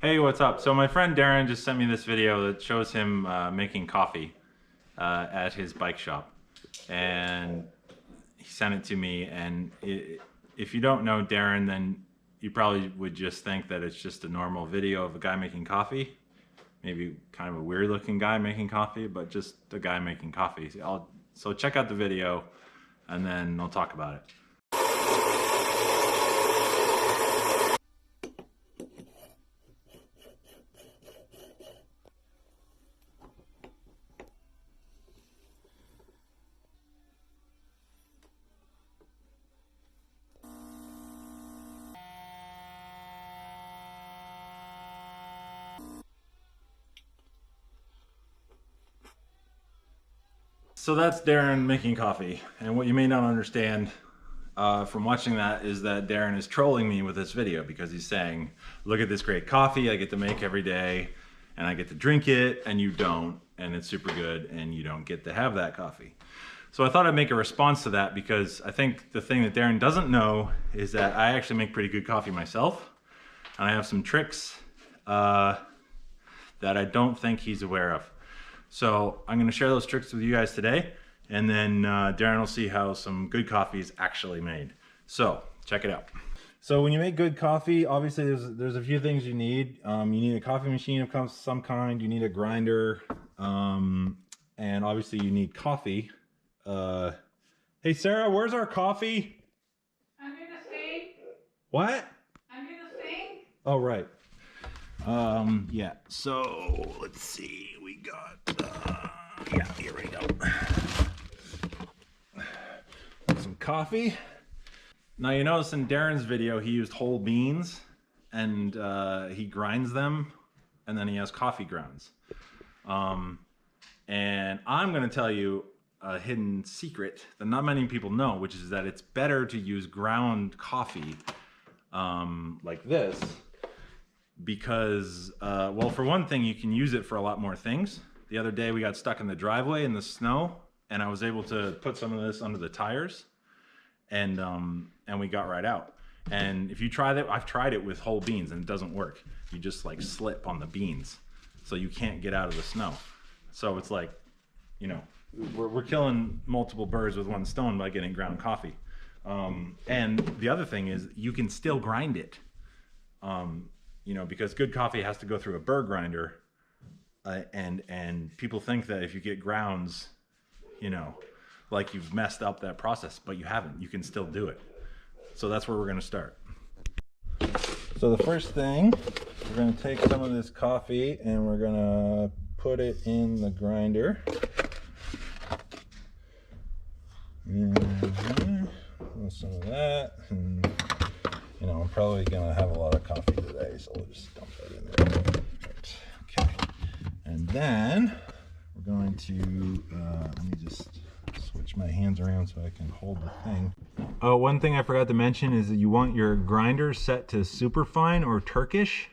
Hey, what's up? So my friend Darren just sent me this video that shows him making coffee at his bike shop, and he sent it to me. And if you don't know Darren, then you probably would just think that it's just a normal video of a guy making coffee, maybe kind of a weird-looking guy making coffee, but just a guy making coffee. So check out the video, and then I'll talk about it. So that's Darren making coffee, and what you may not understand from watching that is that Darren is trolling me with this video because he's saying, look at this great coffee I get to make every day, and I get to drink it, and you don't, and it's super good, and you don't get to have that coffee. So I thought I'd make a response to that because I think the thing that Darren doesn't know is that I actually make pretty good coffee myself, and I have some tricks that I don't think he's aware of. So I'm going to share those tricks with you guys today, and then Darren will see how some good coffee is actually made. So check it out. So when you make good coffee, obviously there's a few things you need. You need a coffee machine of some kind. You need a grinder, and obviously you need coffee. Hey Sarah, where's our coffee? Under the sink. What? Under the sink. Oh right. Yeah, so let's see, we got, yeah, here we go. Some coffee. Now you notice in Darren's video, he used whole beans and he grinds them and then he has coffee grounds. And I'm gonna tell you a hidden secret that not many people know, which is that it's better to use ground coffee like this. Because, well, for one thing, you can use it for a lot more things. The other day we got stuck in the driveway in the snow, and I was able to put some of this under the tires, and we got right out. And if you try that, I've tried it with whole beans, and it doesn't work. You just like slip on the beans, so you can't get out of the snow. So it's like, you know, we're killing multiple birds with one stone by getting ground coffee. And the other thing is you can still grind it. You know, because good coffee has to go through a burr grinder, and people think that if you get grounds, you know, like you've messed up that process, but you haven't. You can still do it. So that's where we're going to start. So the first thing, we're going to take some of this coffee and we're going to put it in the grinder. Some of that. And you know, I'm probably gonna have a lot of coffee today, so we'll just dump that in there. Right. Okay. And then we're going to let me just switch my hands around so I can hold the thing. Oh, one thing I forgot to mention is that you want your grinder set to super fine or Turkish.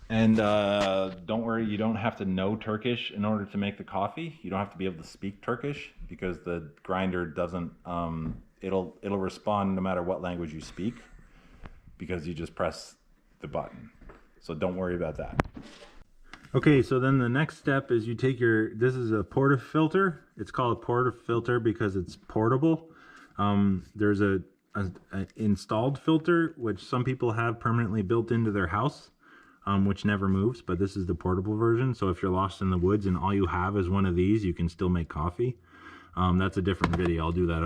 And don't worry, you don't have to know Turkish in order to make the coffee. You don't have to be able to speak Turkish because the grinder doesn't. It'll respond no matter what language you speak, because you just press the button. So don't worry about that. Okay, so then the next step is you take this is a portafilter. It's called a portafilter because it's portable. There's an installed filter, which some people have permanently built into their house, which never moves, but this is the portable version. So if you're lost in the woods and all you have is one of these, you can still make coffee. That's a different video. I'll do that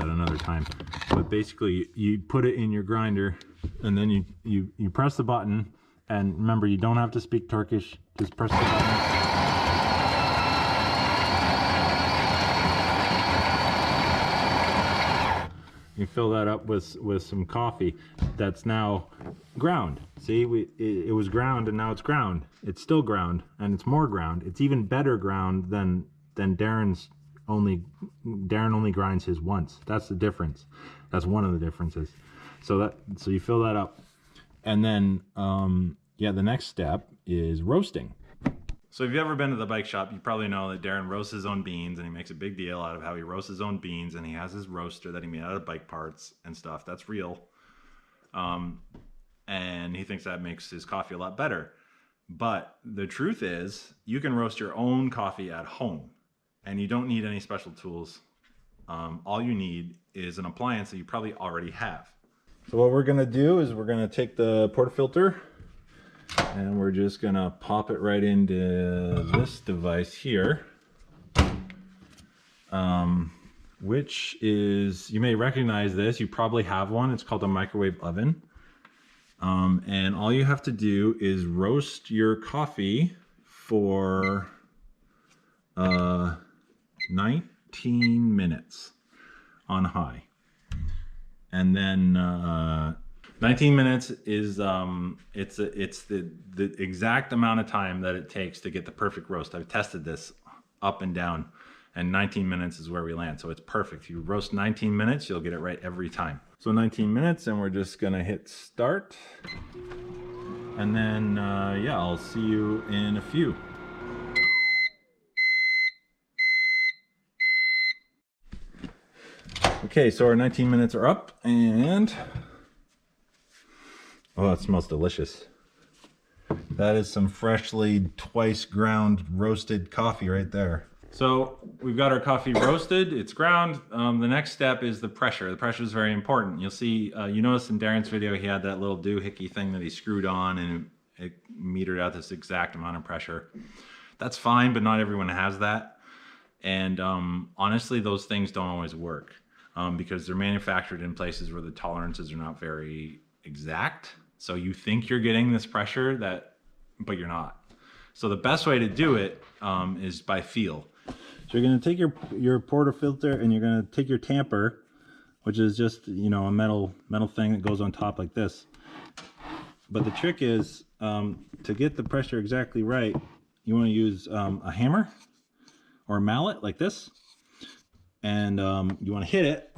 another time. But basically, you put it in your grinder, and then you press the button. And remember, you don't have to speak Turkish. Just press the button. You fill that up with some coffee that's now ground. See, it was ground and now it's ground. It's still ground, and it's more ground. It's even better ground than Darren's. Darren only grinds his once. That's the difference. That's one of the differences. So you fill that up, and then yeah, the next step is roasting. So if you've ever been to the bike shop, you probably know that Darren roasts his own beans, and he makes a big deal out of how he roasts his own beans, and he has his roaster that he made out of bike parts and stuff. That's real. and he thinks that makes his coffee a lot better. But the truth is, you can roast your own coffee at home, and you don't need any special tools. All you need is an appliance that you probably already have. So what we're gonna do is we're gonna take the portafilter and we're just gonna pop it right into this device here, which is, you may recognize this, you probably have one. It's called a microwave oven. And all you have to do is roast your coffee for 19 minutes on high. And then 19 minutes is it's the exact amount of time that it takes to get the perfect roast. I've tested this up and down, and 19 minutes is where we land. So it's perfect. If you roast 19 minutes, you'll get it right every time. So 19 minutes, and we're just gonna hit start. And then, yeah, I'll see you in a few. Okay, so our 19 minutes are up, and oh, it smells delicious. That is some freshly twice ground roasted coffee right there. So we've got our coffee roasted, it's ground. The next step is the pressure. The pressure is very important. You'll see, you noticed in Darrin's video, he had that little doohickey thing that he screwed on, and it metered out this exact amount of pressure. That's fine, but not everyone has that. And honestly, those things don't always work because they're manufactured in places where the tolerances are not very exact. So you think you're getting this pressure, but you're not. So the best way to do it is by feel. So you're going to take your portafilter, and you're going to take your tamper, which is just, you know, a metal thing that goes on top like this. But the trick is to get the pressure exactly right, you want to use a hammer or a mallet like this, and you want to hit it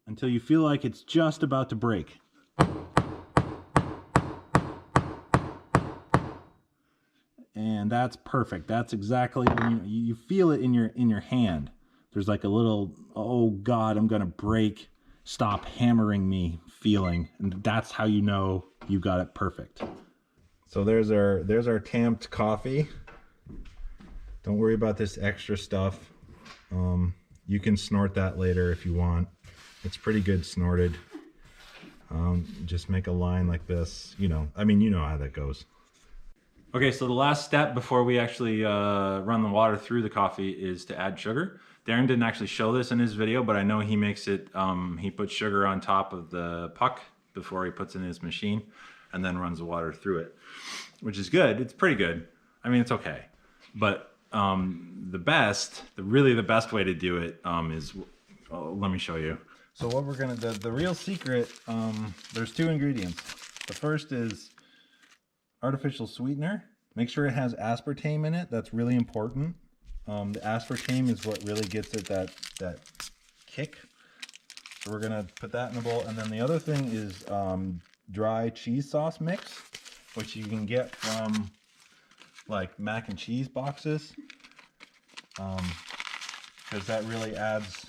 until you feel like it's just about to break. And that's perfect. That's exactly when you feel it in your hand. There's like a little, oh God, I'm gonna break, stop hammering me feeling. And that's how you know you got it perfect. So there's our tamped coffee. Don't worry about this extra stuff. You can snort that later if you want. It's pretty good snorted. Just make a line like this. You know, I mean, you know how that goes. Okay, so the last step before we actually run the water through the coffee is to add sugar. Darrin didn't actually show this in his video, but I know he makes it, he puts sugar on top of the puck before he puts in his machine and then runs the water through it, which is good. It's pretty good. I mean, it's okay. But the best way to do it is, let me show you. So what we're gonna, the real secret, there's two ingredients. The first is artificial sweetener. Make sure it has aspartame in it. That's really important. The aspartame is what really gets it that kick. So we're gonna put that in a bowl. And then the other thing is dry cheese sauce mix, which you can get from like mac and cheese boxes, because that really adds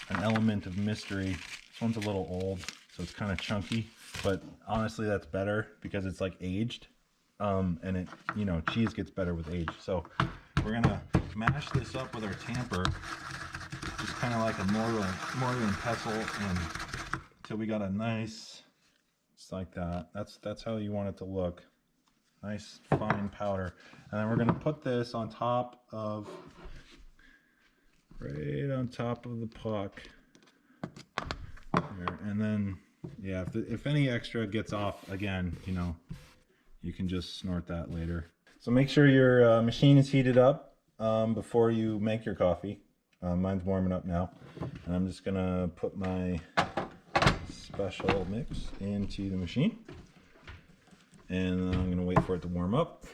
an element of mystery. This one's a little old, so it's kind of chunky. But honestly, that's better because it's like aged, and it, you know, cheese gets better with age. So we're gonna mash this up with our tamper, just kind of like a mortar and pestle, and until we got a nice, just like that. That's how you want it to look. Nice fine powder. And then we're gonna put this on top of, right on top of the puck there, and then. Yeah, if any extra gets off, again, you know, you can just snort that later. So make sure your machine is heated up before you make your coffee. Mine's warming up now. And I'm just going to put my special mix into the machine. And then I'm going to wait for it to warm up.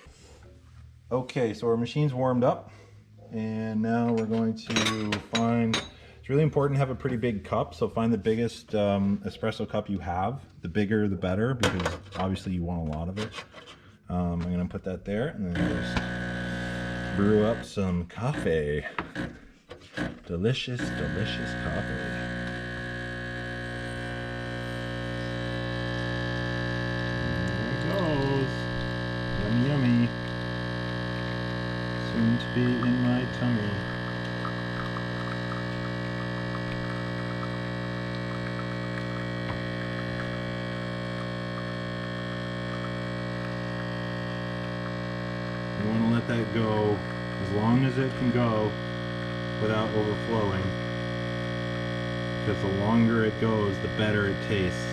Okay, so our machine's warmed up. And now we're going to find... It's really important to have a pretty big cup, so find the biggest espresso cup you have. The bigger, the better, because obviously you want a lot of it. I'm going to put that there, and then just brew up some coffee. Delicious, delicious coffee. be in my tummy. You want to let that go as long as it can go without overflowing, because the longer it goes, the better it tastes.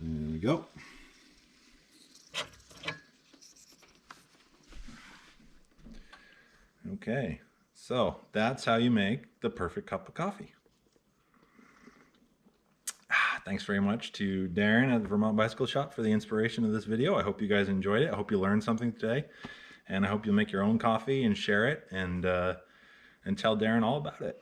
There we go. Okay, so that's how you make the perfect cup of coffee. Thanks very much to Darren at the Vermont Bicycle Shop for the inspiration of this video. I hope you guys enjoyed it. I hope you learned something today, and I hope you'll make your own coffee and share it and tell Darren all about it.